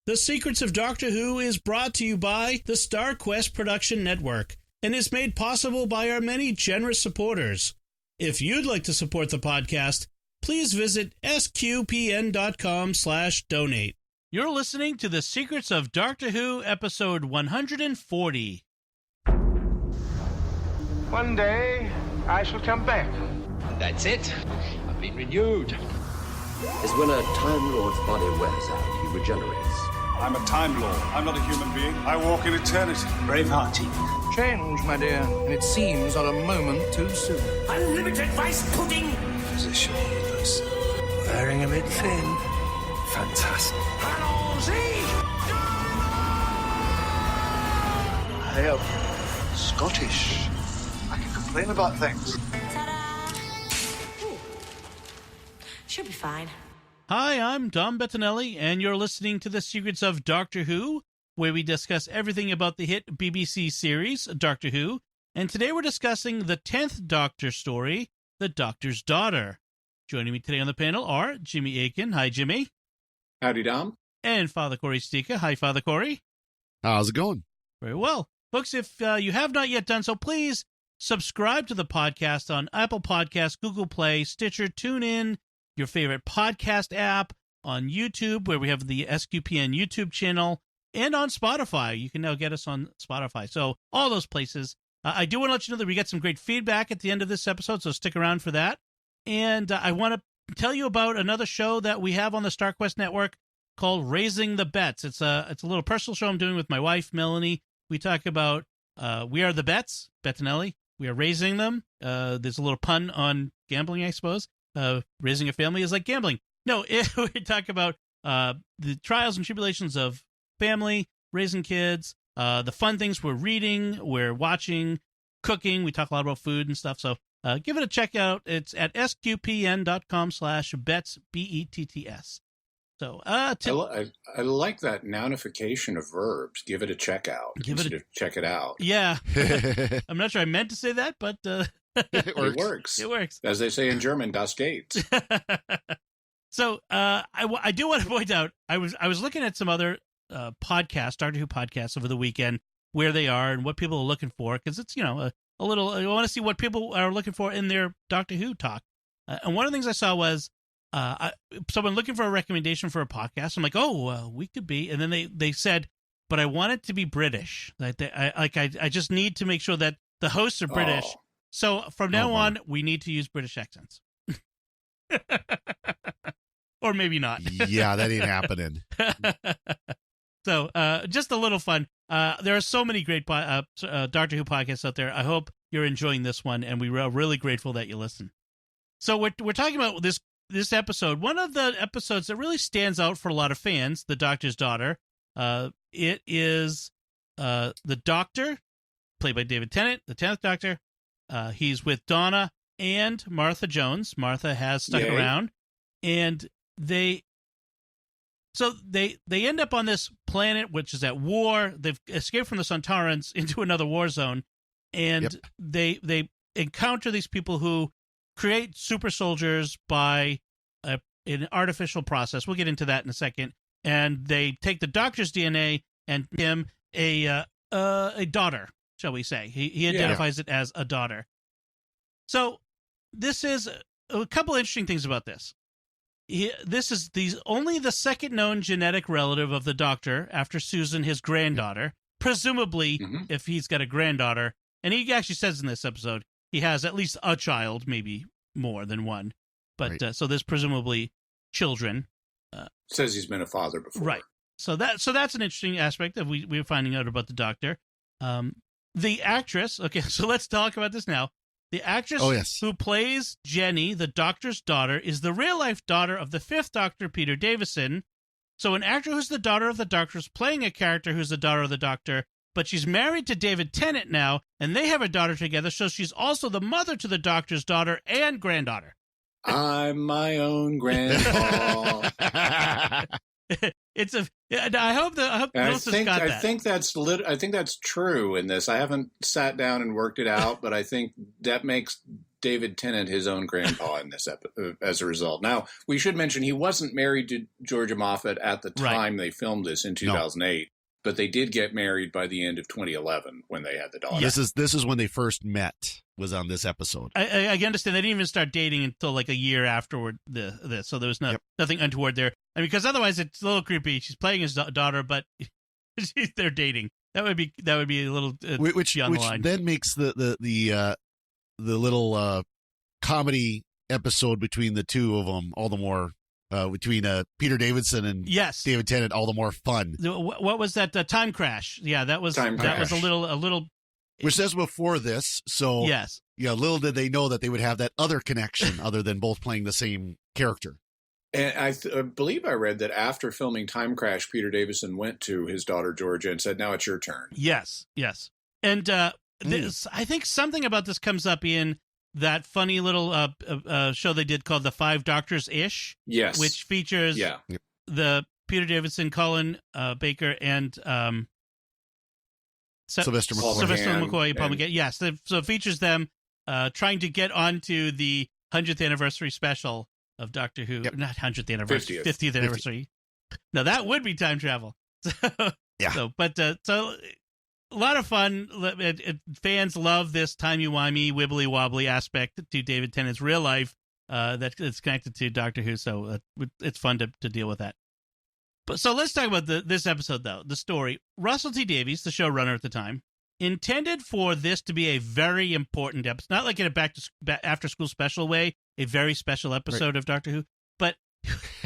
The Secrets of Doctor Who is brought to you by the StarQuest Production Network and is made possible by our many generous supporters. If you'd like to support the podcast, please visit sqpn.com/donate. You're listening to The Secrets of Doctor Who, episode 140. One day, I shall come back. That's it. I've been renewed. Is when a Time Lord's body wears out, he regenerates. I'm a Time Lord. I'm not a human being. I walk in eternity. Bravehearty. Change, my dear, and it seems not a moment too soon. Unlimited rice pudding. Position universe. Wearing a bit thin. Fantastic. Allons-y! I am Scottish. I can complain about things. Ta-da! Ooh. Should be fine. Hi, I'm Dom Bettinelli, and you're listening to The Secrets of Doctor Who, where we discuss everything about the hit BBC series, Doctor Who, and today we're discussing the 10th Doctor story, The Doctor's Daughter. Joining me today on the panel are Jimmy Aiken. Hi, Jimmy. Howdy, Dom. And Father Corey Stika. Hi, Father Corey. How's it going? Very well. Folks, if you have not yet done so, please subscribe to the podcast on Apple Podcasts, Google Play, Stitcher, TuneIn, your favorite podcast app, on YouTube, where we have the SQPN YouTube channel, and on Spotify. You can now get us on Spotify. So all those places. I do want to let you know that we get some great feedback at the end of this episode, so stick around for that. And I want to tell you about another show that we have on the StarQuest Network called Raising the Bets. It's a little personal show I'm doing with my wife, Melanie. We talk about we are the bets, Bettinelli. We are raising them. There's a little pun on gambling, I suppose. Raising a family is like gambling. No, we talk about the trials and tribulations of family, raising kids, the fun things we're reading, we're watching, cooking. We talk a lot about food and stuff. So give it a check out. It's at sqpn.com/bets, BETTS. So I like that nounification of verbs. Give it a check out. Check it out. Yeah. I'm not sure I meant to say that, but it works. It works. As they say in German, das geht. So I do want to point out, I was looking at some other podcasts, Doctor Who podcasts over the weekend, where they are and what people are looking for, because it's, a little, I want to see what people are looking for in their Doctor Who talk. And one of the things I saw was someone looking for a recommendation for a podcast. I'm like, we could be. And then they said, but I want it to be British. I just need to make sure that the hosts are British. Oh. So from now on, we need to use British accents. Or maybe not. Yeah, that ain't happening. So just a little fun. There are so many great Doctor Who podcasts out there. I hope you're enjoying this one, and we are really grateful that you listen. So we're talking about this episode. One of the episodes that really stands out for a lot of fans, The Doctor's Daughter. It is the Doctor, played by David Tennant, the 10th Doctor. He's with Donna and Martha Jones. Martha has stuck around, and they end up on this planet which is at war. They've escaped from the Sontarans into another war zone, and they encounter these people who create super soldiers by an artificial process. We'll get into that in a second. And they take the Doctor's DNA and him a daughter, shall we say. He identifies it as a daughter. So this is a couple interesting things about this. This is only the second known genetic relative of the Doctor after Susan, his granddaughter. Presumably, if he's got a granddaughter, and he actually says in this episode, he has at least a child, maybe more than one. But right. So there's presumably children. Says he's been a father before. Right. So that's an interesting aspect that we're finding out about the Doctor. The actress, okay, so let's talk about this now. The actress who plays Jenny, the Doctor's daughter, is the real-life daughter of the 5th Doctor, Peter Davison. So an actor who's the daughter of the Doctor is playing a character who's the daughter of the Doctor, but she's married to David Tennant now, and they have a daughter together, so she's also the mother to the Doctor's daughter and granddaughter. I'm my own grandpa. I hope Nelson's got that. I think that's true in this. I haven't sat down and worked it out, but I think that makes David Tennant his own grandpa in this as a result. Now, we should mention he wasn't married to Georgia Moffat at the time they filmed this in 2008, but they did get married by the end of 2011 when they had the daughter. This is when they first met, was on this episode. I understand they didn't even start dating until like a year afterward. This, so there was nothing untoward there. I mean, because otherwise it's a little creepy. She's playing his daughter, but they're dating. That would be a little which beyond the line. Then makes the little comedy episode between the two of them all the more between Peter Davidson and David Tennant all the more fun. What was that Time Crash? Yeah, that was a little. Which says before this, so little did they know that they would have that other connection other than both playing the same character. And I believe I read that after filming Time Crash, Peter Davison went to his daughter Georgia and said, "Now it's your turn." Yes. And I think something about this comes up in that funny little show they did called The Five Doctors Ish. Yes. Which features the Peter Davison, Colin Baker, and Sylvester McCoy, Paul McGann. Yes. So it features them trying to get onto the 100th anniversary special of Doctor Who. Not 100th anniversary, 50th anniversary. Now that would be time travel. So a lot of fun. Fans love this timey-wimey, wibbly-wobbly aspect to David Tennant's real life that is connected to Doctor Who, so it's fun to deal with that. But so let's talk about this episode, though, the story. Russell T Davies, the showrunner at the time, intended for this to be a very important episode, not like in a after-school special way, a very special episode of Doctor Who, but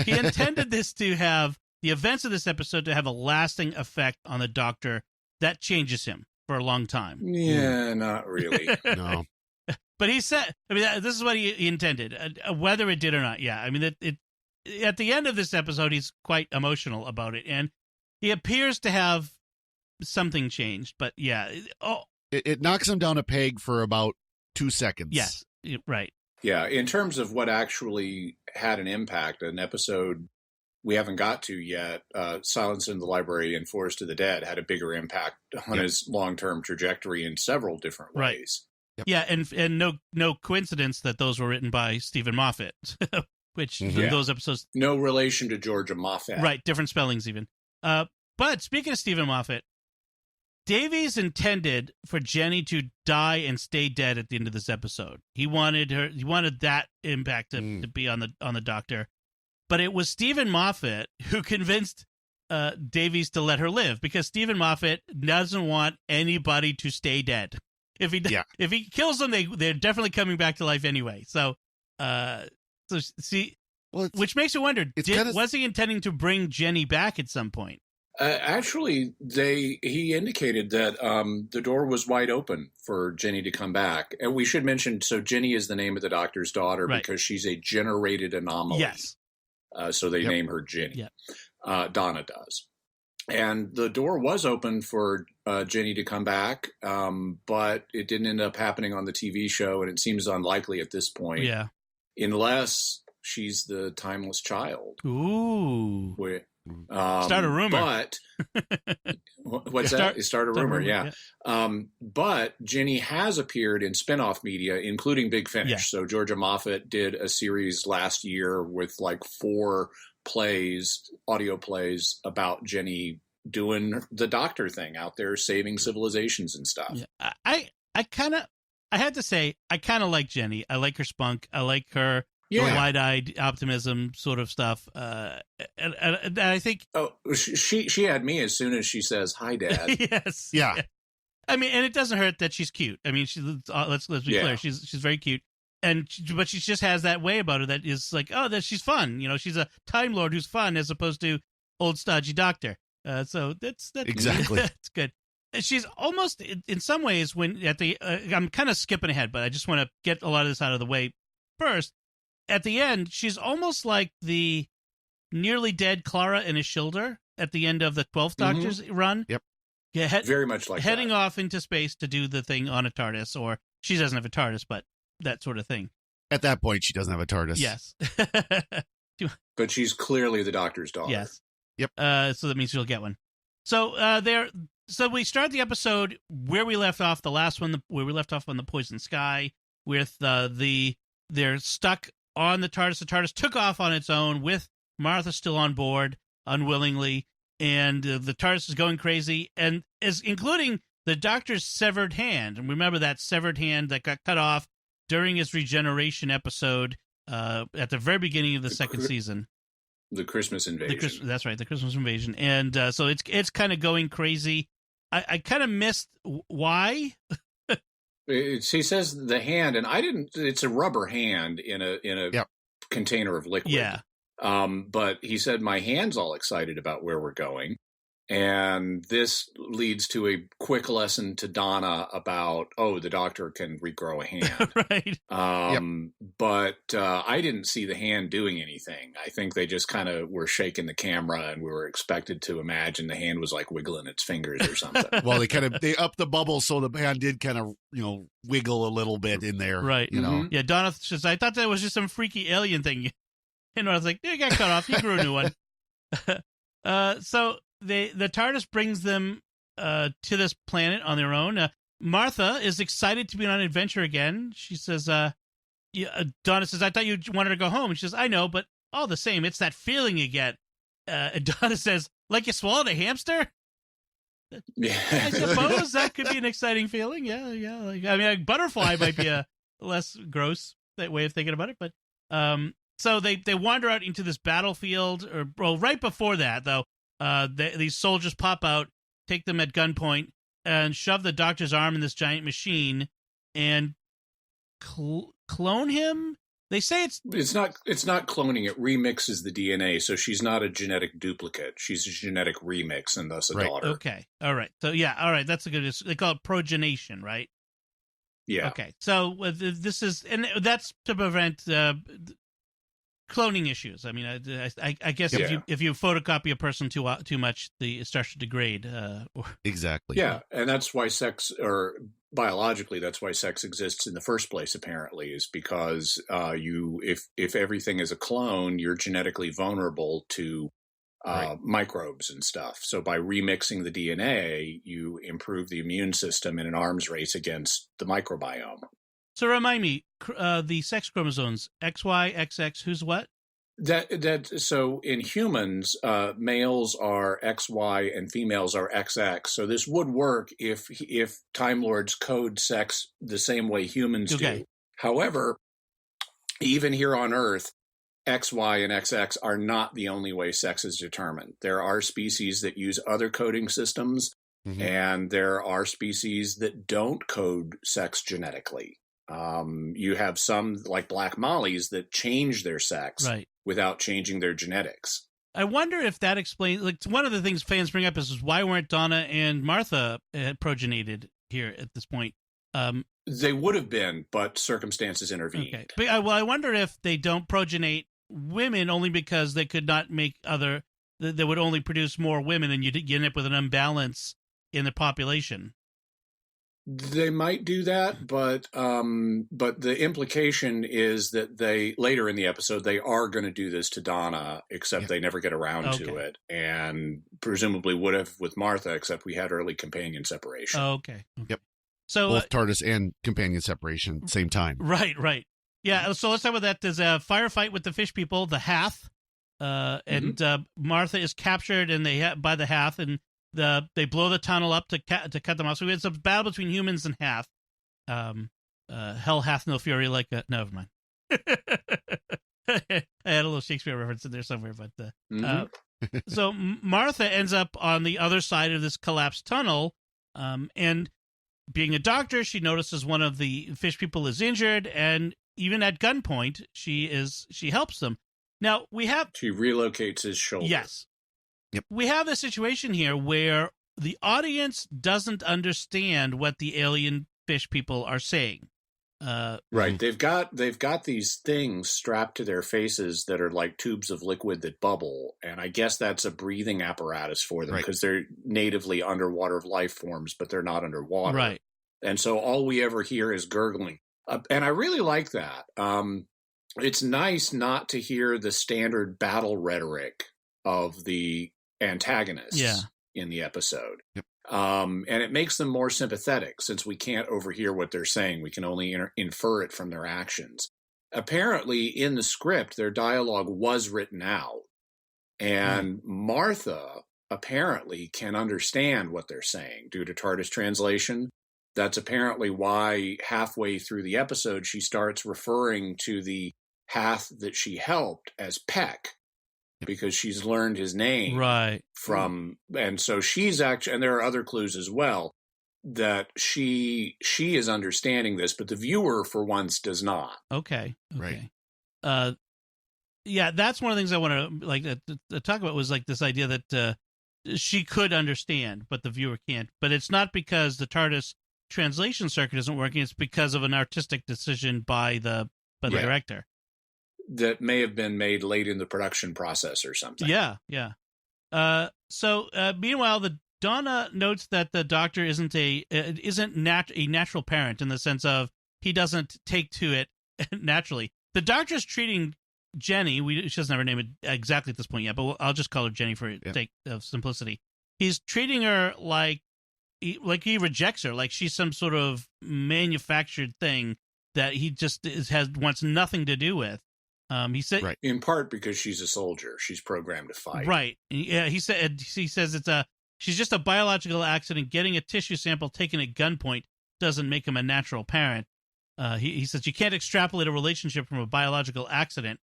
he intended this to have, the events of this episode to have a lasting effect on the Doctor that changes him for a long time. Yeah, not really. No. But he said, I mean, this is what he intended, whether it did or not. Yeah, I mean, at the end of this episode, he's quite emotional about it, and he appears to have something changed. But yeah, it knocks him down a peg for about 2 seconds. Yes, right. Yeah, in terms of what actually had an impact, an episode we haven't got to yet, Silence in the Library and Forest of the Dead had a bigger impact on his long-term trajectory in several different ways. Yep. Yeah, and no coincidence that those were written by Stephen Moffat, which those episodes... No relation to Georgia Moffat. Right, different spellings even. But speaking of Stephen Moffat, Davies intended for Jenny to die and stay dead at the end of this episode. He wanted that impact to be on the Doctor. But it was Stephen Moffat who convinced Davies to let her live, because Stephen Moffat doesn't want anybody to stay dead. If he kills them, they're definitely coming back to life anyway. So which makes you wonder: was he intending to bring Jenny back at some point? Actually, he indicated that the door was wide open for Jenny to come back. And we should mention, so Jenny is the name of the Doctor's daughter because she's a generated anomaly. Yes. So they name her Jenny. Yep. Donna does. And the door was open for Jenny to come back, but it didn't end up happening on the TV show, and it seems unlikely at this point. Yeah. Unless she's the timeless child. Ooh. Start a rumor. But what's that? Start a rumor, yeah. But Jenny has appeared in spinoff media, including Big Finish. Yeah. So Georgia Moffat did a series last year with like 4 audio plays about Jenny doing the Doctor thing out there, saving civilizations and stuff. Yeah. I had to say, I kind of like Jenny. I like her spunk. I like her wide-eyed optimism sort of stuff. And I think... Oh, she had me as soon as she says, "Hi, Dad." Yes. Yeah. I mean, and it doesn't hurt that she's cute. I mean, let's be clear. She's very cute. But she just has that way about her that is like, that she's fun. You know, she's a Time Lord who's fun as opposed to old stodgy Doctor. So that's exactly. That's good. She's almost, in some ways, I'm kind of skipping ahead, but I just want to get a lot of this out of the way first. At the end, she's almost like the nearly dead Clara and Ishilda at the end of the 12th Doctor's run. Yep. Very much like heading off into space to do the thing on a TARDIS, or she doesn't have a TARDIS, but that sort of thing. At that point, she doesn't have a TARDIS. Yes. But she's clearly the Doctor's daughter. Yes. Yep. So that means she'll get one. So So we start the episode where we left off, the last one, where we left off on the Poison Sky. with they're stuck on the TARDIS. The TARDIS took off on its own with Martha still on board, unwillingly, and the TARDIS is going crazy, and is including the Doctor's severed hand. And remember that severed hand that got cut off during his regeneration episode at the very beginning of the second season. The Christmas invasion. That's right, the Christmas invasion. And so it's kind of going crazy. I kind of missed why. He says the hand, and I didn't. It's a rubber hand in a container of liquid. Yeah. But he said my hand's all excited about where we're going, and this leads to a quick lesson to Donna about the Doctor can regrow a hand. Right. But I didn't see the hand doing anything. I think they just kind of were shaking the camera, and we were expected to imagine the hand was like wiggling its fingers or something. Well, they upped the bubble so the hand did kind of wiggle a little bit in there. Right. Yeah. Donna says, I thought that was just some freaky alien thing. And I was like, you got cut off. You grew a new one. So the TARDIS brings them to this planet on their own. Martha is excited to be on an adventure again. She says, Donna says, I thought you wanted to go home. She says, I know, but all the same, it's that feeling you get. And Donna says, like you swallowed a hamster? Yeah. I suppose that could be an exciting feeling. Yeah. A butterfly might be a less gross way of thinking about it, but so they wander out into this battlefield, right before that, though, these soldiers pop out, take them at gunpoint, and shove the Doctor's arm in this giant machine and clone him. They say it's not cloning. It remixes the DNA, so she's not a genetic duplicate. She's a genetic remix, and thus a daughter. Okay, all right. So all right. That's a good. They call it progenation, right? Yeah. Okay. So this is, and that's to prevent cloning issues. I mean, I guess if you photocopy a person too much, it starts to degrade. Exactly. Yeah, and that's why sex, or biologically, that's why sex exists in the first place. Apparently, is because if everything is a clone, you're genetically vulnerable to microbes and stuff. So by remixing the DNA, you improve the immune system in an arms race against the microbiome. So remind me, the sex chromosomes, XY, XX, who's what? So in humans, males are XY and females are XX. So this would work if Time Lords code sex the same way humans do. However, even here on Earth, XY and XX are not the only way sex is determined. There are species that use other coding systems, and there are species that don't code sex genetically. You have some, like black mollies, that change their sex without changing their genetics. I wonder if that explains, like, one of the things fans bring up is why weren't Donna and Martha progenited here at this point? They would have been, but circumstances intervened. Okay. But, I wonder if they don't progenate women only because they could not make they would only produce more women, and you end up with an imbalance in the population. They might do that, but the implication is that they, later in the episode, they are going to do this to Donna, except they never get around to it, and presumably would have with Martha, except we had early companion separation. Okay. Yep. So both TARDIS and companion separation at the same time. Right. Yeah. So let's talk about that. There's a firefight with the fish people, the Hath, and Martha is captured by the Hath, and they blow the tunnel up to cut them off. So it's a battle between humans and Hath. Hell hath no fury like a... Never mind. I had a little Shakespeare reference in there somewhere, but so Martha ends up on the other side of this collapsed tunnel, and being a doctor, she notices one of the fish people is injured, and even at gunpoint, she helps them. Now she relocates his shoulder. Yes. Yep. We have a situation here where the audience doesn't understand what the alien fish people are saying. Right. They've got these things strapped to their faces that are like tubes of liquid that bubble. And I guess that's a breathing apparatus for them because they're natively underwater life forms, but they're not underwater. Right. And so all we ever hear is gurgling. And I really like that. It's nice not to hear the standard battle rhetoric of the antagonists in the episode. Yep. And it makes them more sympathetic since we can't overhear what they're saying. We can only infer it from their actions. Apparently, in the script, their dialogue was written out. And Martha apparently can understand what they're saying due to TARDIS translation. That's apparently why halfway through the episode, she starts referring to the Hath that she helped as Peck, because she's learned his name from, and so she's actually, and there are other clues as well, that she is understanding this, but the viewer for once does not. Okay. Right. Yeah, that's one of the things I want to talk about, was like this idea that she could understand, but the viewer can't. But it's not because the TARDIS translation circuit isn't working. It's because of an artistic decision by the director that may have been made late in the production process or something. Yeah. So meanwhile, Donna notes that the Doctor isn't a natural parent, in the sense of he doesn't take to it naturally. The Doctor's treating Jenny, she doesn't have her name exactly at this point yet, but I'll just call her Jenny for sake of simplicity. He's treating her like he rejects her, like she's some sort of manufactured thing that he just wants nothing to do with. He said, in part because she's a soldier, she's programmed to fight. Right. Yeah. He says she's just a biological accident. Getting a tissue sample taken at gunpoint doesn't make him a natural parent. He says you can't extrapolate a relationship from a biological accident.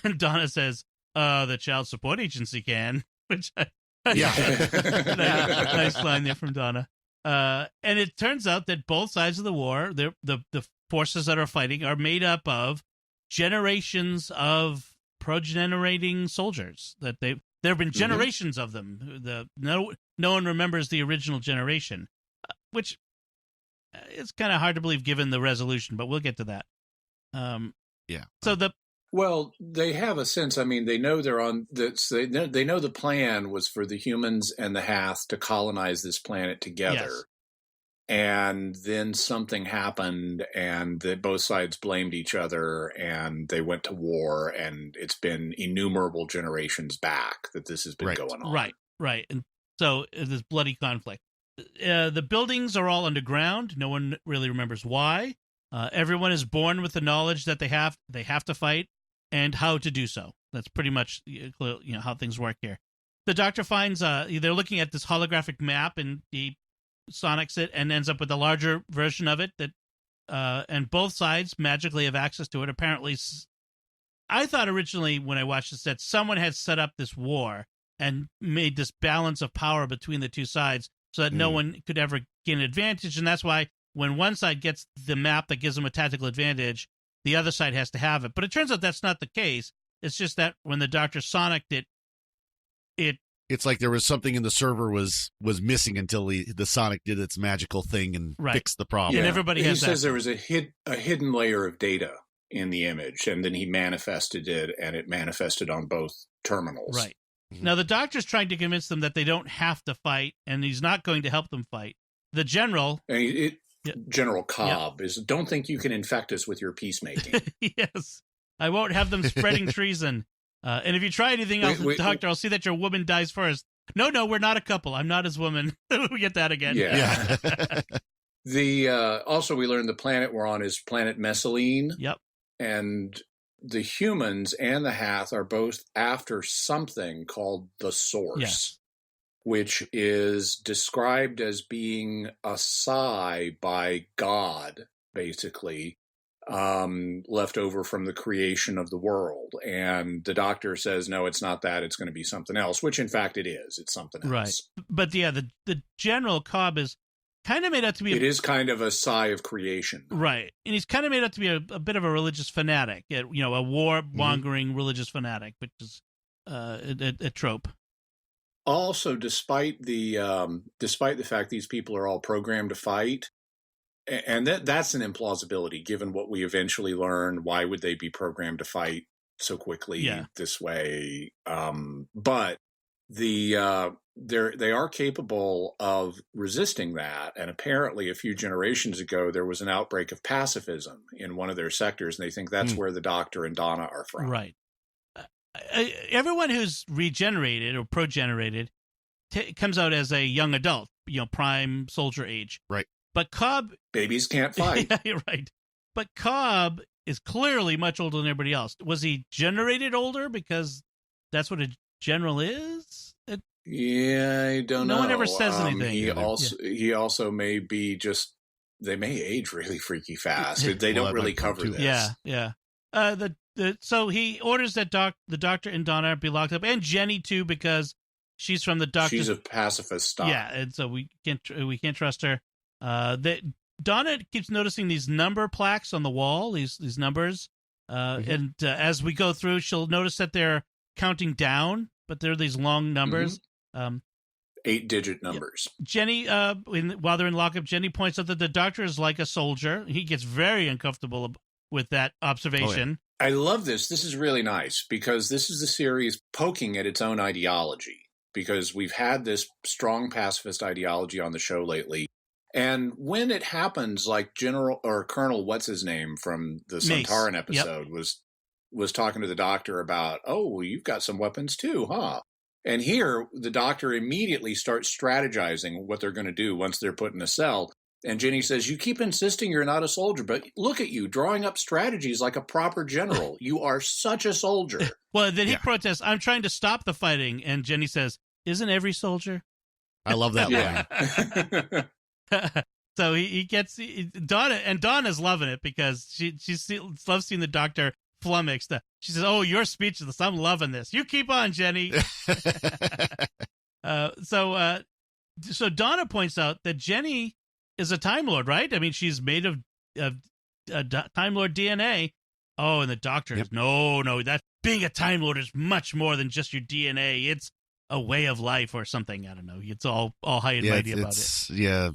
And Donna says, the Child Support Agency can, which nice line there from Donna. And it turns out that both sides of the war, the forces that are fighting, are made up of generations of progenerating soldiers. That there have been generations of them. No one remembers the original generation, which is kind of hard to believe given the resolution, but we'll get to that. So they have a sense. I mean, they know they're on this. They know the plan was for the humans and the Hath to colonize this planet together. Yes. And then something happened, and that both sides blamed each other, and they went to war. And it's been innumerable generations back that this has been going on. Right. And so this bloody conflict. The buildings are all underground. No one really remembers why. Everyone is born with the knowledge that they have to fight and how to do so. That's pretty much how things work here. The Doctor finds they're looking at this holographic map, and he sonics it and ends up with a larger version of it that and both sides magically have access to it. Apparently, I thought originally when I watched this that someone had set up this war and made this balance of power between the two sides so that no one could ever gain an advantage, and that's why when one side gets the map that gives them a tactical advantage, the other side has to have it. But it turns out that's not the case. It's just that when the Doctor sonicked it, it's like there was something in the server was missing until the Sonic did its magical thing and fixed the problem. Yeah. And everybody has he says there was a hidden layer of data in the image, and then he manifested it, and it manifested on both terminals. Right. Mm-hmm. Now the Doctor's trying to convince them that they don't have to fight, and he's not going to help them fight. The General... General Cobb is, don't think you can infect us with your peacemaking. Yes. I won't have them spreading treason. And if you try anything else, Doctor, I'll see that your woman dies first. No, we're not a couple. I'm not his woman. We get that again. Yeah. Also, we learned the planet we're on is planet Messaline. Yep. And the humans and the Hath are both after something called the Source, which is described as being a sigh by God, basically, left over from the creation of the world. And the Doctor says, no, it's not that. It's going to be something else, which in fact it is. It's something else. Right. But the General Cobb is kind of made out to be... It is kind of a sigh of creation. Right. And he's kind of made out to be a bit of a religious fanatic, a war-mongering religious fanatic, which is a trope. Also, despite the fact these people are all programmed to fight, and that's an implausibility given what we eventually learn. Why would they be programmed to fight so quickly this way? But they are capable of resisting that. And apparently, a few generations ago, there was an outbreak of pacifism in one of their sectors, and they think that's where the Doctor and Donna are from. Right. Everyone who's regenerated or progenerated comes out as a young adult, prime soldier age. Right. But Cobb... Babies can't fight. Right. But Cobb is clearly much older than everybody else. Was he generated older because that's what a general is? Yeah, I don't know. No one ever says anything. He also may be just... They may age really freaky fast. They don't really cover this. Yeah. So he orders that the doctor and Donna be locked up, and Jenny too, because she's from the doctor. She's a pacifist stock. Yeah, and so we can't trust her. Donna keeps noticing these number plaques on the wall, these numbers, and as we go through, she'll notice that they're counting down, but they're these long numbers. 8-digit numbers. Jenny, while they're in lockup, Jenny points out that the doctor is like a soldier. He gets very uncomfortable with that observation. I love this. This is really nice because this is the series poking at its own ideology, because we've had this strong pacifist ideology on the show lately. And when it happens, like General or Colonel what's his name from the Sontaran episode was talking to the doctor about, oh, you've got some weapons too, huh? And here the doctor immediately starts strategizing what they're going to do once they're put in a cell. And Jenny says, you keep insisting you're not a soldier, but look at you drawing up strategies like a proper general. You are such a soldier. Well, then he protests, I'm trying to stop the fighting. And Jenny says, isn't every soldier? I love that line. So he gets Donna, and Donna's loving it because she loves seeing the doctor flummoxed. She says, oh, you're speechless. I'm loving this. You keep on, Jenny. So Donna points out that Jenny is a Time Lord, right? I mean, she's made of Time Lord DNA. Oh, and the doctor is, no, that being a Time Lord is much more than just your DNA. It's a way of life or something. I don't know. It's all high and mighty about it. Yeah.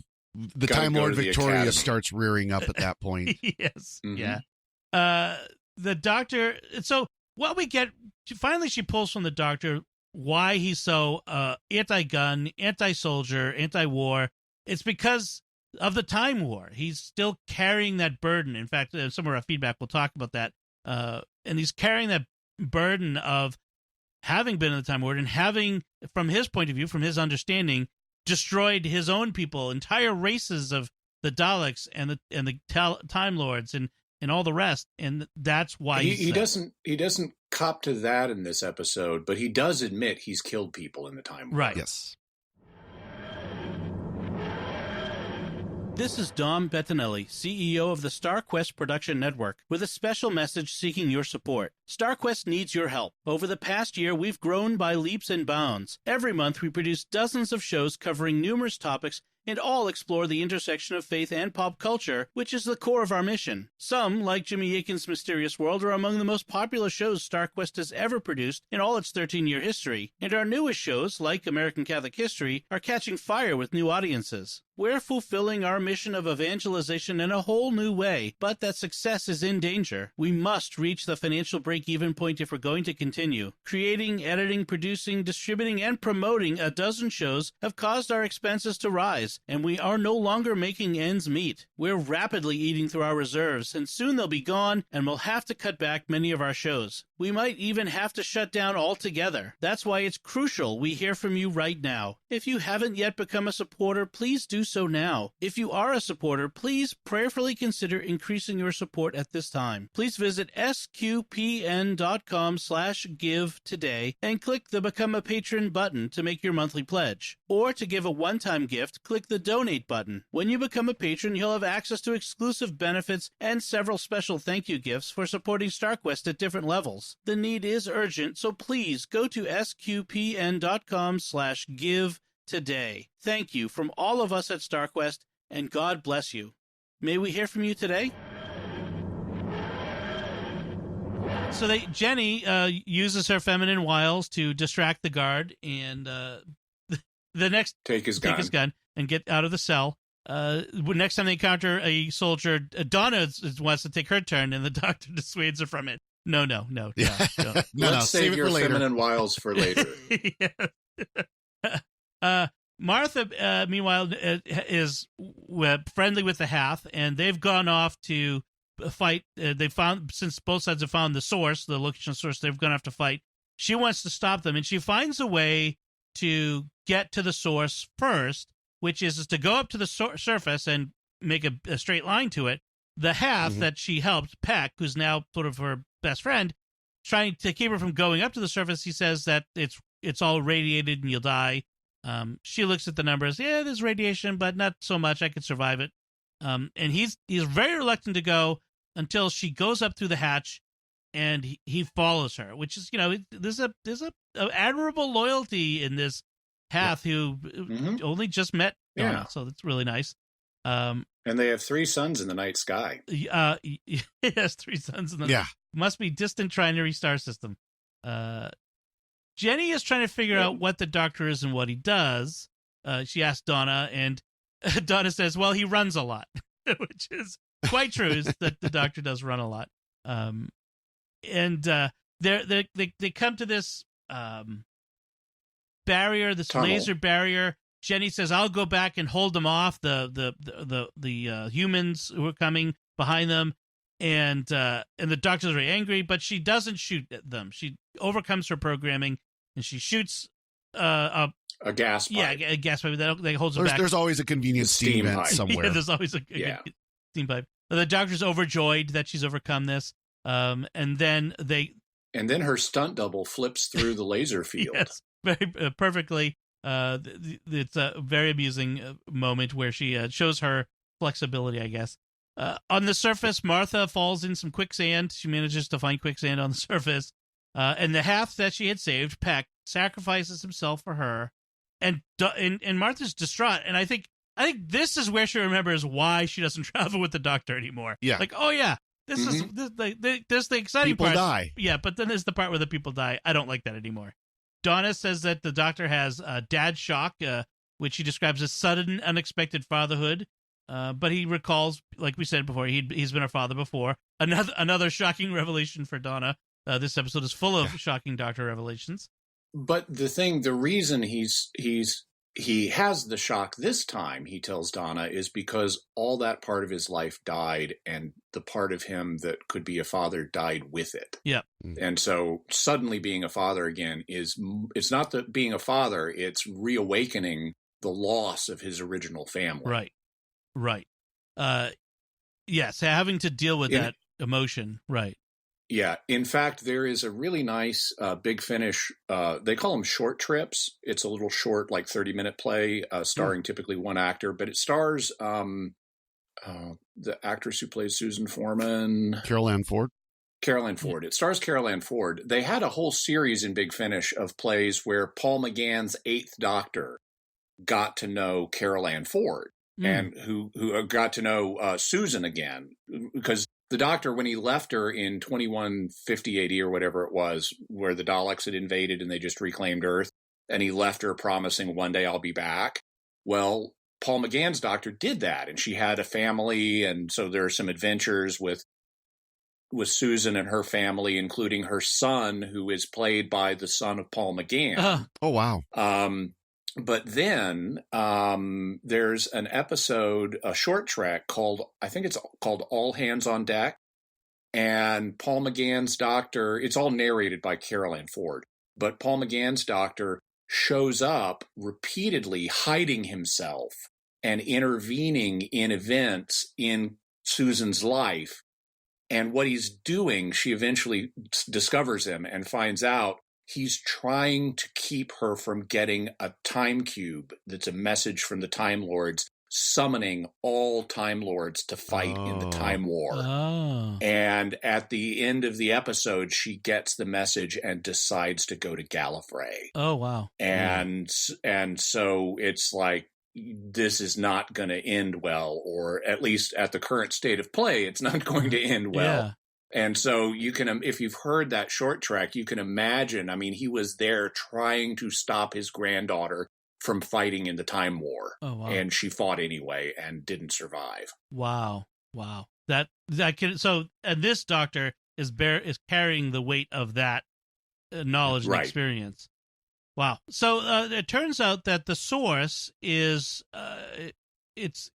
The Time Lord Victoria starts rearing up at that point. Yes. Mm-hmm. Yeah. The doctor. So what we get, finally she pulls from the doctor why he's so anti-gun, anti-soldier, anti-war. It's because of the Time War. He's still carrying that burden. In fact, some of our feedback will talk about that. And he's carrying that burden of having been in the Time War and having, from his point of view, from his understanding, destroyed his own people, entire races of the Daleks and the Time Lords and all the rest. And that's why he doesn't cop to that in this episode, but he does admit he's killed people in the Time War. Right. Yes. This is Dom Bettinelli, CEO of the StarQuest Production Network, with a special message seeking your support. StarQuest needs your help. Over the past year, we've grown by leaps and bounds. Every month, we produce dozens of shows covering numerous topics and all explore the intersection of faith and pop culture, which is the core of our mission. Some, like Jimmy Akin's Mysterious World, are among the most popular shows StarQuest has ever produced in all its 13-year history, and our newest shows, like American Catholic History, are catching fire with new audiences. We're fulfilling our mission of evangelization in a whole new way, but that success is in danger. We must reach the financial break-even point if we're going to continue. Creating, editing, producing, distributing, and promoting a dozen shows have caused our expenses to rise, and we are no longer making ends meet. We're rapidly eating through our reserves, and soon they'll be gone, and we'll have to cut back many of our shows. We might even have to shut down altogether. That's why it's crucial we hear from you right now. If you haven't yet become a supporter, please do so now. If you are a supporter, please prayerfully consider increasing your support at this time. Please visit sqpn.com/give today and click the Become a Patron button to make your monthly pledge. Or to give a one-time gift, click the Donate button. When you become a patron, you'll have access to exclusive benefits and several special thank you gifts for supporting StarQuest at different levels. The need is urgent, so please go to sqpn.com/give today. Thank you from all of us at StarQuest, and God bless you. May we hear from you today? So Jenny uses her feminine wiles to distract the guard, and the next take his gun and get out of the cell. Next time they encounter a soldier, Donna wants to take her turn, and the doctor dissuades her from it. No. Let's save your feminine wiles for later. Martha, meanwhile, is friendly with the Hath, and they've gone off to fight. They found, since both sides have found the location source, they've gone off to fight. She wants to stop them, and she finds a way to get to the source first, which is to go up to the surface and make a straight line to it. The Hath that she helped, Peck, who's now sort of her best friend, trying to keep her from going up to the surface. He says that it's all radiated and you'll die. She looks at the numbers. Yeah, there's radiation, but not so much. I could survive it. And he's very reluctant to go until she goes up through the hatch, and he follows her, which is, there's a admirable loyalty in this Hath who only just met Donna, so that's really nice. And they have 3 sons in the night sky. Yes, 3 sons in the must be distant trinary star system. Jenny is trying to figure out what the Doctor is and what he does. She asks Donna, and Donna says, well, he runs a lot, which is quite true, is that the Doctor does run a lot. And they come to this barrier, this tunnel. Laser barrier. Jenny says, I'll go back and hold them off, the humans who are coming behind them. And the Doctor's very angry, but she doesn't shoot at them. She overcomes her programming, and she shoots a gas pipe. Yeah, a gas pipe that holds her back. There's always a convenient steam vent pipe somewhere. Yeah, there's always a steam pipe. The Doctor's overjoyed that she's overcome this, and then her stunt double flips through the laser field. Yes, very perfectly. It's a very amusing moment where she shows her flexibility, I guess. On the surface, Martha falls in some quicksand. She manages to find quicksand on the surface. And the Hath that she had saved, Peck, sacrifices himself for her. And Martha's distraught. And I think this is where she remembers why she doesn't travel with the Doctor anymore. Yeah. Like, oh, yeah, this is the exciting part. People die. Yeah, but then there's the part where the people die. I don't like that anymore. Donna says that the Doctor has dad shock, which he describes as sudden, unexpected fatherhood. But he recalls, like we said before, he's been a father before. Another shocking revelation for Donna. This episode is full of shocking Doctor revelations. But the reason he has the shock this time, he tells Donna, is because all that part of his life died, and the part of him that could be a father died with it. Yeah. And so suddenly being a father again it's not that being a father, it's reawakening the loss of his original family. Right. Yes, having to deal with that emotion. Right. Yeah. In fact, there is a really nice Big Finish. They call them short trips. It's a little short, like 30-minute play, starring typically one actor, but it stars the actress who plays Susan Foreman. Carol Ann Ford. It stars Carol Ann Ford. They had a whole series in Big Finish of plays where Paul McGann's 8th Doctor got to know Carol Ann Ford. And who got to know Susan again, because the Doctor, when he left her in 2150 or whatever it was, where the Daleks had invaded and they just reclaimed Earth, and he left her promising one day I'll be back. Well, Paul McGann's Doctor did that, and she had a family, and so there are some adventures with Susan and her family, including her son, who is played by the son of Paul McGann. Oh, wow. But then there's an episode, a short track called All Hands on Deck. And Paul McGann's Doctor, it's all narrated by Carol Ann Ford, but Paul McGann's Doctor shows up repeatedly hiding himself and intervening in events in Susan's life. And what he's doing, she eventually discovers him and finds out he's trying to keep her from getting a time cube that's a message from the Time Lords summoning all Time Lords to fight in the Time War. And at the end of the episode, she gets the message and decides to go to Gallifrey. Oh, wow. And so it's like, this is not going to end well, or at least at the current state of play, it's not going to end well. Yeah. And so you can, if you've heard that short track, you can imagine, I mean, he was there trying to stop his granddaughter from fighting in the Time War. Oh, wow. And she fought anyway and didn't survive. Wow. And this Doctor is carrying the weight of that knowledge and experience. Wow. So it turns out that the source is, it's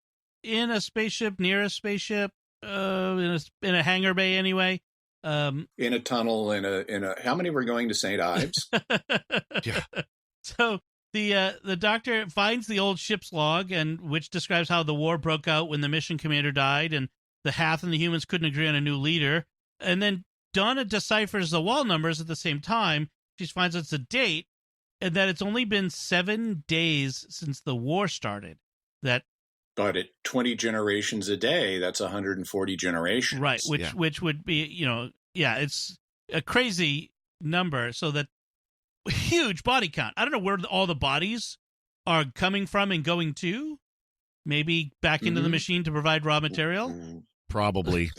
in a spaceship, near a spaceship, in a hangar bay anyway. In a tunnel, in a how many were going to St. Ives? Yeah. So The doctor finds the old ship's log, and which describes how the war broke out when the mission commander died, and the Hath and the humans couldn't agree on a new leader. And then Donna deciphers the wall numbers at the same time. She finds it's a date, and that it's only been 7 days since the war started. But at 20 generations a day, that's 140 generations. Right, which would be, it's a crazy number. So that huge body count. I don't know where all the bodies are coming from and going to. Maybe back into the machine to provide raw material? Probably.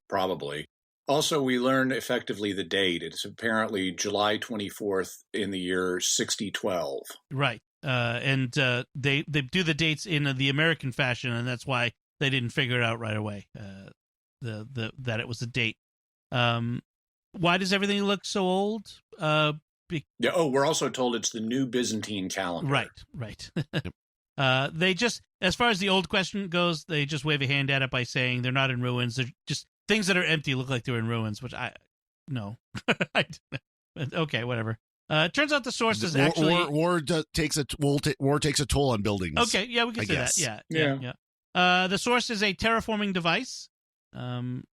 Probably. Also, we learn effectively the date. It's apparently July 24th in the year 6012. Right. And they do the dates in the American fashion, and that's why they didn't figure it out right away, that it was a date. Why does everything look so old? We're also told it's the new Byzantine calendar. Right. They just, as far as the old question goes, they just wave a hand at it by saying they're not in ruins. They're just things that are empty look like they're in ruins, which no. Okay, whatever. It turns out the source is actually war takes a toll on buildings. Okay, yeah, we can say that. Yeah. The source is a terraforming device, and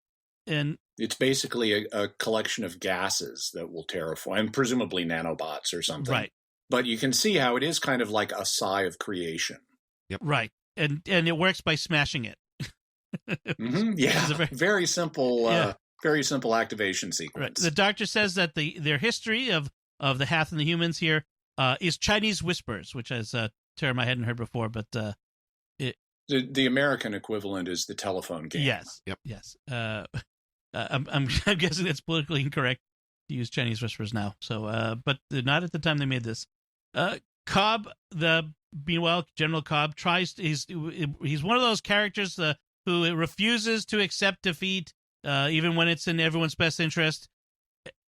it's basically a collection of gases that will terraform, and presumably nanobots or something. Right. But you can see how it is kind of like a sigh of creation. Yep. Right. And it works by smashing it. Yeah. Very simple activation sequence. Right. The doctor says that their history of the Hath and the humans here is Chinese whispers, which is a term I hadn't heard before, but the American equivalent is the telephone game. Yes. Yep. Yes. I'm guessing it's politically incorrect to use Chinese whispers now. So, but not at the time they made this. Cobb, meanwhile, General Cobb he's one of those characters who refuses to accept defeat, even when it's in everyone's best interest.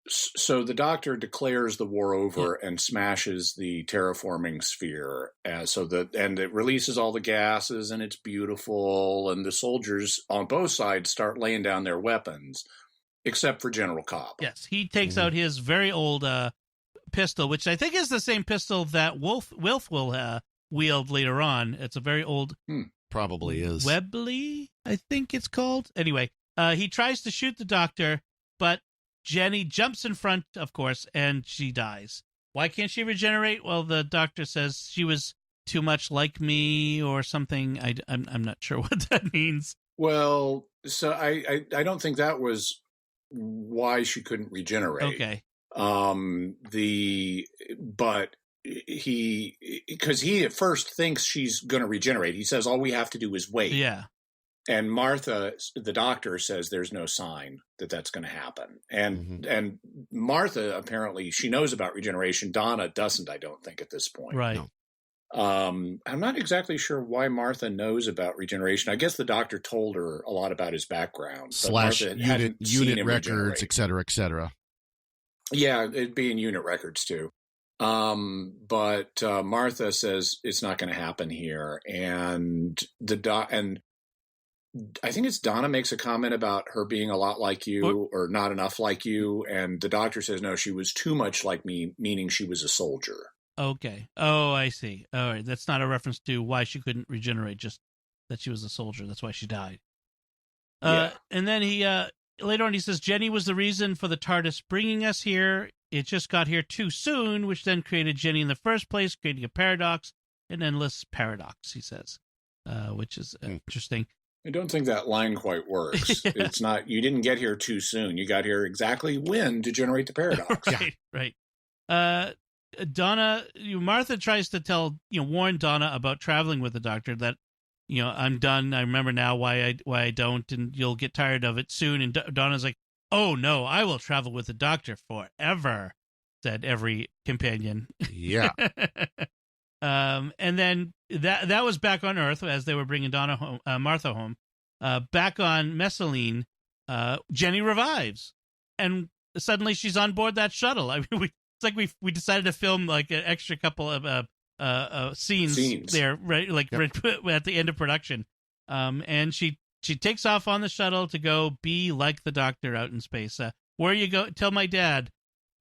So the doctor declares the war over and smashes the terraforming sphere, and it releases all the gases, and it's beautiful. And the soldiers on both sides start laying down their weapons, except for General Cobb. Yes, he takes out his very old pistol, which I think is the same pistol that Wilf will wield later on. It's a very old, probably is Webley, I think it's called. Anyway, he tries to shoot the doctor, but Jenny jumps in front, of course, and she dies. Why can't she regenerate? Well, the doctor says she was too much like me or something. I'm not sure what that means. Well, so I don't think that was why she couldn't regenerate. Okay. Because he at first thinks she's going to regenerate. He says all we have to do is wait. Yeah. And Martha, the doctor, says there's no sign that that's going to happen. And Martha, apparently, she knows about regeneration. Donna doesn't, I don't think, at this point. Right. No. I'm not exactly sure why Martha knows about regeneration. I guess the doctor told her a lot about his background. / unit records, et cetera, et cetera. Yeah, it'd be in unit records, too. But Martha says it's not going to happen here. And I think it's Donna makes a comment about her being a lot like you or not enough like you. And the doctor says, no, she was too much like me, meaning she was a soldier. Okay. Oh, I see. All right. That's not a reference to why she couldn't regenerate, just that she was a soldier. That's why she died. And then he later on he says, Jenny was the reason for the TARDIS bringing us here. It just got here too soon, which then created Jenny in the first place, creating a paradox, an endless paradox, he says, which is interesting. I don't think that line quite works. It's not, you didn't get here too soon. You got here exactly when to generate the paradox. Right. Donna, Martha tries to warn Donna about traveling with the doctor that, I'm done. I remember now why I don't, and you'll get tired of it soon. And Donna's like, oh no, I will travel with the doctor forever, said every companion. Yeah. And then that was back on Earth as they were bringing Martha home. Back on Messaline, Jenny revives, and suddenly she's on board that shuttle. I mean, it's like we decided to film like an extra couple of scenes there, right? Like at the end of production. And she takes off on the shuttle to go be like the doctor out in space. Where you go? Tell my dad.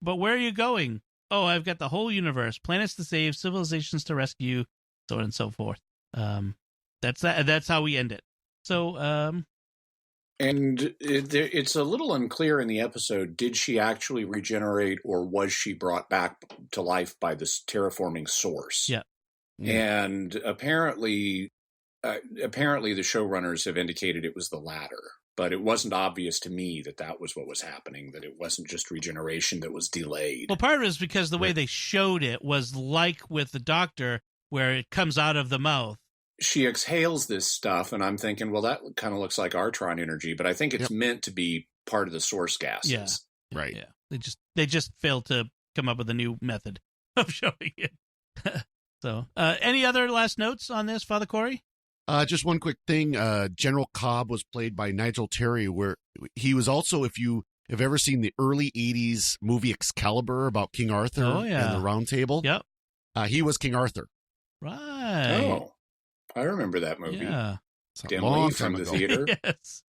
But where are you going? oh, I've got the whole universe, planets to save, civilizations to rescue, so on and so forth. That's that. That's how we end it. So, and it's a little unclear in the episode. Did she actually regenerate, or was she brought back to life by this terraforming source? Yeah. And apparently the showrunners have indicated it was the latter. But it wasn't obvious to me that was what was happening, that it wasn't just regeneration that was delayed. Well, part of it is because the way they showed it was like with the Doctor, where it comes out of the mouth. She exhales this stuff, and I'm thinking, well, that kind of looks like Artron energy, but I think it's meant to be part of the source gases. Yeah. Right. Yeah. They just failed to come up with a new method of showing it. So, any other last notes on this, Father Corey? Just one quick thing. General Cobb was played by Nigel Terry, where he was also, if you have ever seen the early 80s movie Excalibur about King Arthur and the Round Table. Yep. He was King Arthur. Right. Oh, I remember that movie. Yeah. Dimly from the theater. Yes.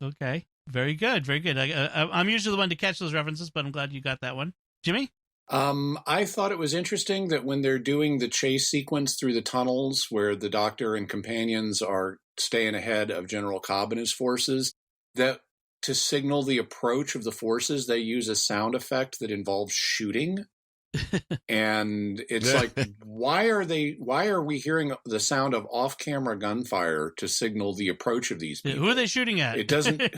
Okay. Very good. Very good. I'm usually the one to catch those references, but I'm glad you got that one. Jimmy? I thought it was interesting that when they're doing the chase sequence through the tunnels where the Doctor and companions are staying ahead of General Cobb and his forces, that to signal the approach of the forces, they use a sound effect that involves shooting. And it's like, why are we hearing the sound of off-camera gunfire to signal the approach of these people? Who are they shooting at?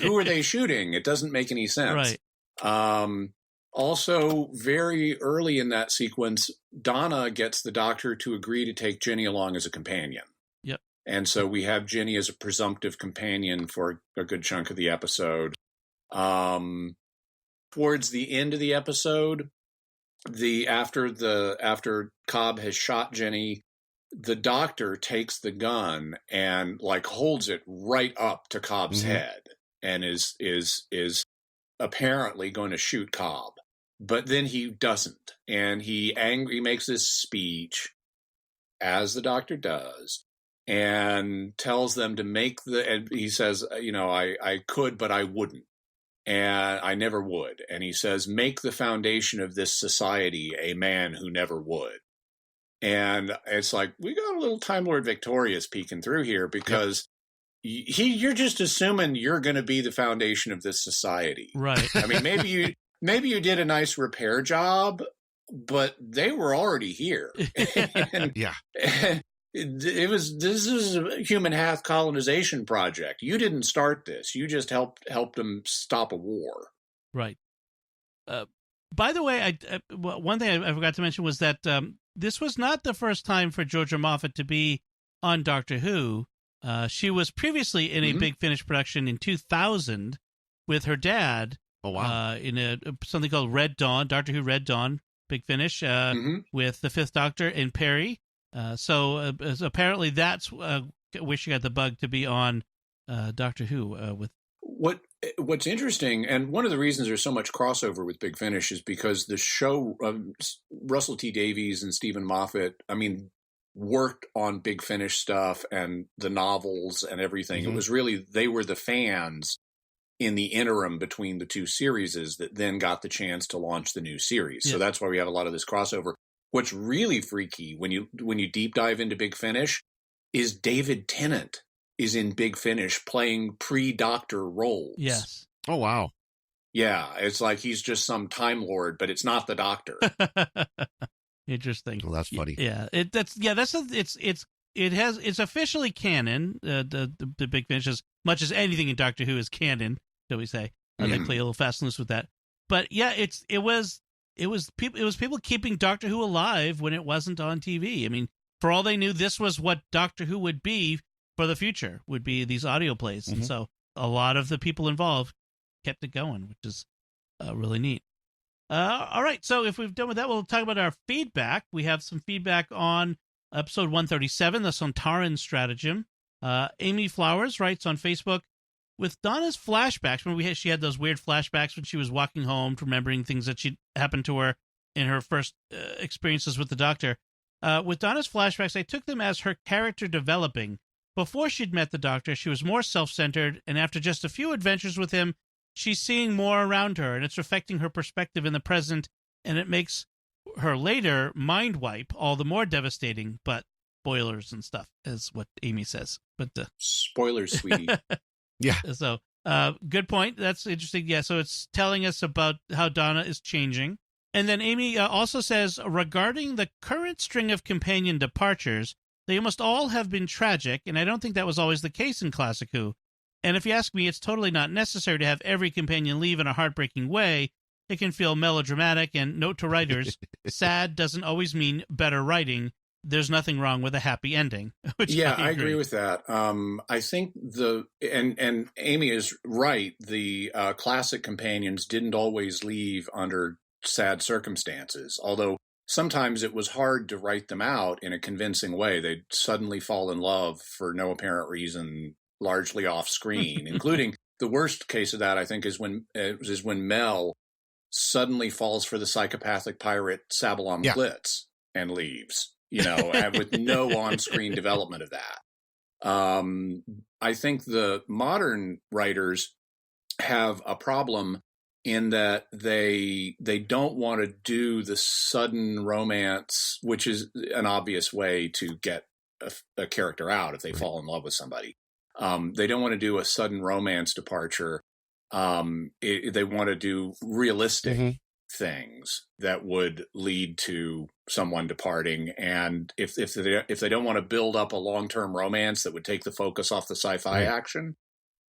Who are they shooting? It doesn't make any sense. Right. Also, very early in that sequence, Donna gets the Doctor to agree to take Jenny along as a companion. Yep. And so we have Jenny as a presumptive companion for a good chunk of the episode. Towards the end of the episode, after Cobb has shot Jenny, the Doctor takes the gun and holds it right up to Cobb's head and is apparently going to shoot Cobb. But then he doesn't. And he makes this speech, as the Doctor does, and tells them to and he says, I could, but I wouldn't. And I never would. And he says, make the foundation of this society a man who never would. And it's like, we got a little Time Lord Victorious peeking through here, because you're just assuming you're going to be the foundation of this society. Right. I mean, maybe you did a nice repair job, but they were already here. And this is a human half colonization project. You didn't start this. You just helped them stop a war. Right. By the way, one thing I forgot to mention was that this was not the first time for Georgia Moffat to be on Doctor Who. She was previously in a Big Finish production in 2000 with her dad. Oh, wow. In something called Red Dawn, Doctor Who Red Dawn, Big Finish, with the Fifth Doctor and Perry. So apparently that's where she got the bug to be on Doctor Who. What's interesting, and one of the reasons there's so much crossover with Big Finish is because the show, Russell T Davies and Stephen Moffat, worked on Big Finish stuff and the novels and everything. It was really, they were the fans in the interim between the two series that then got the chance to launch the new series. So that's why we have a lot of this crossover. What's really freaky when you deep dive into Big Finish is David Tennant is in Big Finish playing pre-Doctor roles. Yes. Oh, wow. Yeah, it's like he's just some Time Lord, but it's not the Doctor. Interesting. Well, that's funny. Yeah, it's officially canon. The Big Finish, as much as anything in Doctor Who is canon, shall we say? They play a little fast and loose with that. But yeah, it was people keeping Doctor Who alive when it wasn't on TV. I mean, for all they knew, this was what Doctor Who would be for the future. Would be these audio plays, and so a lot of the people involved kept it going, which is really neat. All right, so if we've done with that, we'll talk about our feedback. We have some feedback on episode 137, the Sontaran Stratagem. Amy Flowers writes on Facebook, with Donna's flashbacks, remember she had those weird flashbacks when she was walking home, remembering things that happened to her in her first experiences with the Doctor. With Donna's flashbacks, I took them as her character developing. Before she'd met the Doctor, she was more self-centered, and after just a few adventures with him, she's seeing more around her, and it's affecting her perspective in the present, and it makes her later mind wipe all the more devastating, but spoilers and stuff is what Amy says. But spoilers, sweetie. Yeah. So good point. That's interesting. Yeah. So it's telling us about how Donna is changing. And then Amy also says, regarding the current string of companion departures, they must all have been tragic, and I don't think that was always the case in Classic Who. And if you ask me, it's totally not necessary to have every companion leave in a heartbreaking way. It can feel melodramatic, and note to writers, sad doesn't always mean better writing. There's nothing wrong with a happy ending. Which yeah, I agree with that. I think and Amy is right. The classic companions didn't always leave under sad circumstances, although sometimes it was hard to write them out in a convincing way. They'd suddenly fall in love for no apparent reason, largely off screen, including the worst case of that, I think, is when Mel suddenly falls for the psychopathic pirate Sabalom Blitz and leaves, with no on-screen development of that. I think the modern writers have a problem in that they don't want to do the sudden romance, which is an obvious way to get a character out if they fall in love with somebody. They don't want to do a sudden romance departure. They want to do realistic things that would lead to someone departing. And if they don't want to build up a long-term romance that would take the focus off the sci-fi action,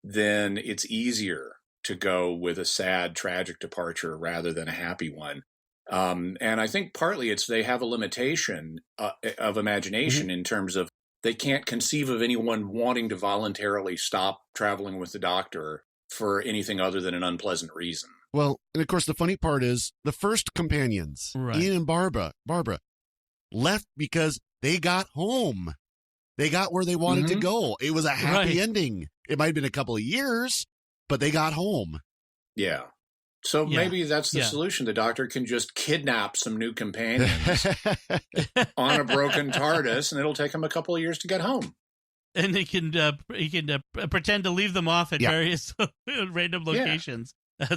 then it's easier to go with a sad, tragic departure rather than a happy one. And I think partly they have a limitation of imagination in terms of they can't conceive of anyone wanting to voluntarily stop traveling with the Doctor for anything other than an unpleasant reason. Well, and of course, the funny part is the first companions, Ian and Barbara, left because they got home. They got where they wanted to go. It was a happy ending. It might have been a couple of years, but they got home. Yeah. So maybe that's the solution. The Doctor can just kidnap some new companions on a broken TARDIS, and it'll take him a couple of years to get home. And he can pretend to leave them off at various random locations.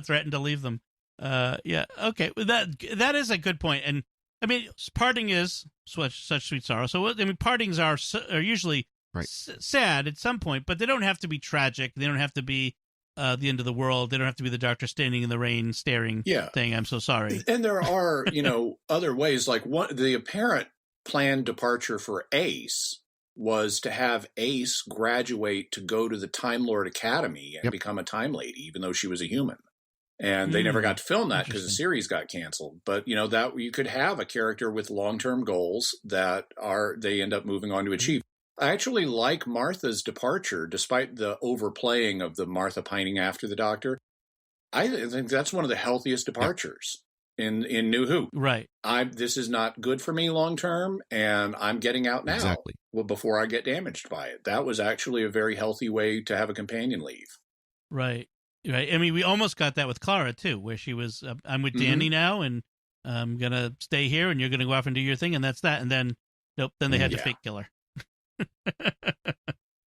Threaten to leave them. Okay. That is a good point. And I mean, parting is such sweet sorrow. So I mean, partings are usually sad at some point, but they don't have to be tragic. They don't have to be the end of the world. They don't have to be the Doctor standing in the rain staring thing. I'm so sorry. And there are, other ways, like the apparent planned departure for Ace was to have Ace graduate to go to the Time Lord Academy and become a Time Lady, even though she was a human. And they never got to film that because the series got canceled. But, that you could have a character with long-term goals that they end up moving on to achieve. I actually like Martha's departure, despite the overplaying of the Martha pining after the Doctor. I think that's one of the healthiest departures in New Who. Right. This is not good for me long term, and I'm getting out now. Exactly. Well, before I get damaged by it. That was actually a very healthy way to have a companion leave. Right. I mean, we almost got that with Clara too, where she was, I'm with Danny now, and I'm gonna stay here, and you're gonna go off and do your thing, and that's that. And then, nope. Then they had to fake kill her.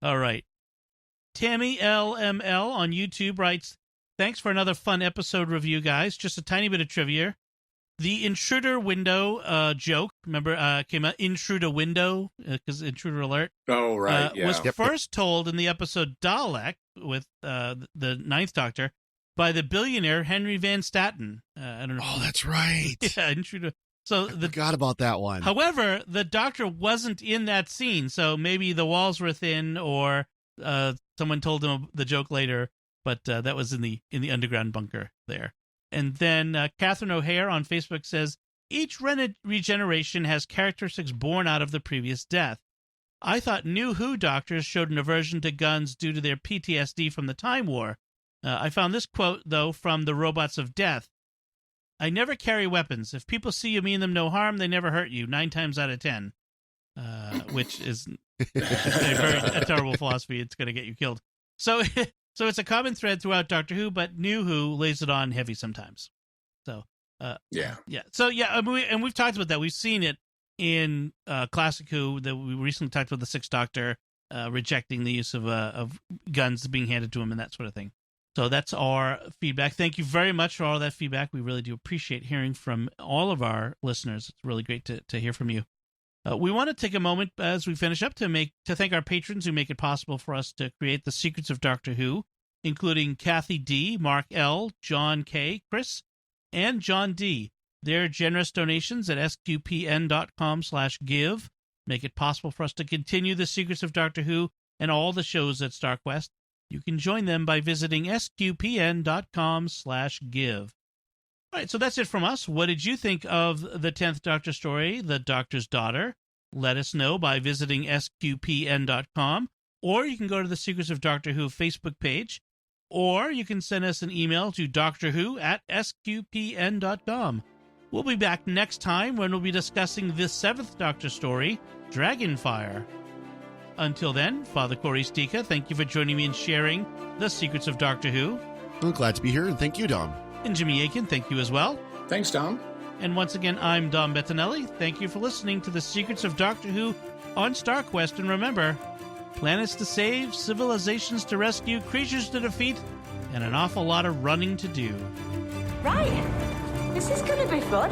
All right. Tammy LML on YouTube writes, thanks for another fun episode review, guys. Just a tiny bit of trivia. The intruder window joke, remember, came out, intruder window, because intruder alert. Oh, right. Was first told in the episode Dalek with the Ninth Doctor by the billionaire Henry Van Staten. I don't know. Oh, that's right. Yeah, intruder. So I forgot about that one. However, the Doctor wasn't in that scene, so maybe the walls were thin, or someone told him the joke later. But that was in the underground bunker there. And then Catherine O'Hare on Facebook says, each regeneration has characteristics born out of the previous death. I thought New Who doctors showed an aversion to guns due to their PTSD from the Time War. I found this quote, though, from the Robots of Death. I never carry weapons. If people see you mean them no harm, they never hurt you, 9 times out of 10. Which is a terrible philosophy. It's going to get you killed. So it's a common thread throughout Doctor Who, but New Who lays it on heavy sometimes. So yeah. So yeah, and we've talked about that. We've seen it in Classic Who. That we recently talked about the Sixth Doctor rejecting the use of guns being handed to him and that sort of thing. So that's our feedback. Thank you very much for all that feedback. We really do appreciate hearing from all of our listeners. It's really great to hear from you. We want to take a moment as we finish up to thank our patrons who make it possible for us to create The Secrets of Doctor Who, including Kathy D., Mark L., John K., Chris, and John D. Their generous donations at sqpn.com/give make it possible for us to continue The Secrets of Doctor Who and all the shows at StarQuest. You can join them by visiting sqpn.com/give. All right, so that's it from us. What did you think of the 10th Doctor story, The Doctor's Daughter? Let us know by visiting sqpn.com, or you can go to the Secrets of Doctor Who Facebook page, or you can send us an email to doctorwho@sqpn.com. We'll be back next time when we'll be discussing the 7th Doctor story, Dragonfire. Until then, Father Corey Stika, thank you for joining me in sharing The Secrets of Doctor Who. I'm glad to be here, and thank you, Dom. And Jimmy Aiken, thank you as well. Thanks, Dom. And once again, I'm Dom Bettinelli. Thank you for listening to The Secrets of Doctor Who on StarQuest. And remember, planets to save, civilizations to rescue, creatures to defeat, and an awful lot of running to do. Right. This is going to be fun.